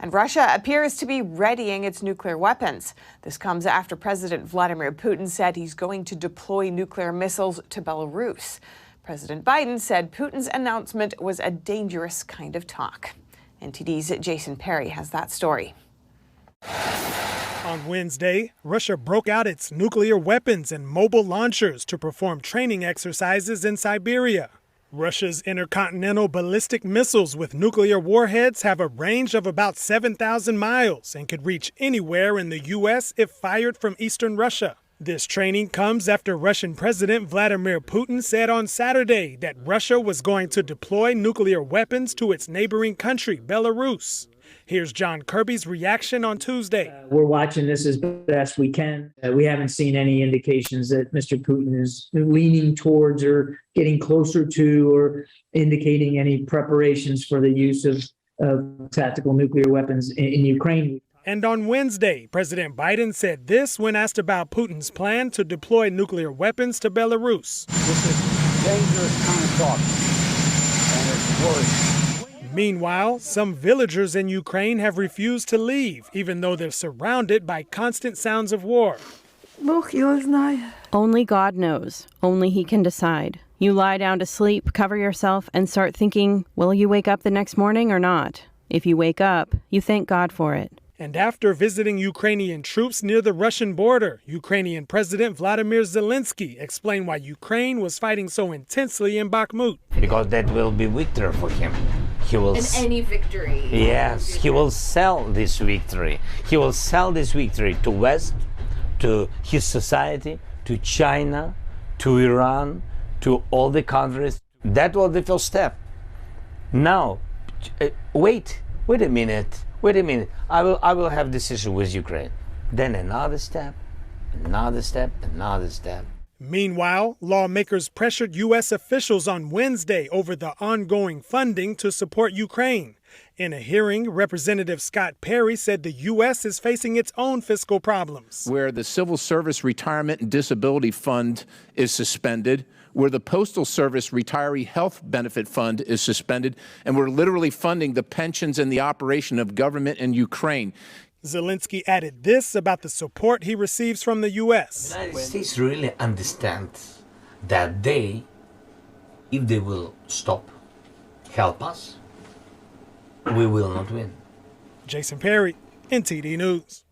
And Russia appears to be readying its nuclear weapons. This comes after President Vladimir Putin said he's going to deploy nuclear missiles to Belarus. President Biden said Putin's announcement was a dangerous kind of talk. NTD's Jason Perry has that story. On Wednesday, Russia broke out its nuclear weapons and mobile launchers to perform training exercises in Siberia. Russia's intercontinental ballistic missiles with nuclear warheads have a range of about 7,000 miles and could reach anywhere in the U.S. if fired from eastern Russia. This training comes after Russian President Vladimir Putin said on Saturday that Russia was going to deploy nuclear weapons to its neighboring country, Belarus. Here's John Kirby's reaction on Tuesday. We're watching this as best we can. We haven't seen any indications that Mr. Putin is leaning towards or getting closer to or indicating any preparations for the use of tactical nuclear weapons in Ukraine. And on Wednesday, President Biden said this when asked about Putin's plan to deploy nuclear weapons to Belarus. This is dangerous kind of talk, and it's worrisome. Meanwhile, some villagers in Ukraine have refused to leave, even though they're surrounded by constant sounds of war. Only God knows. Only He can decide. You lie down to sleep, cover yourself, and start thinking, will you wake up the next morning or not? If you wake up, you thank God for it. And after visiting Ukrainian troops near the Russian border, Ukrainian President Vladimir Zelensky explained why Ukraine was fighting so intensely in Bakhmut. Because that will be victory for him. He will any victory. Yes, he will sell this victory. He will sell this victory to West, to his society, to China, to Iran, to all the countries. That was the first step. Now, wait a minute. I will have decision with Ukraine. Then another step, another step, another step. Meanwhile, lawmakers pressured U.S. officials on Wednesday over the ongoing funding to support Ukraine. In a hearing, Representative Scott Perry said the U.S. is facing its own fiscal problems. Where the Civil Service Retirement and Disability Fund is suspended, where the Postal Service Retiree Health Benefit Fund is suspended, and we're literally funding the pensions and the operation of government in Ukraine. Zelensky added this about the support he receives from the U.S. The United States really understands that if they will stop, help us, we will not win. Jason Perry, NTD News.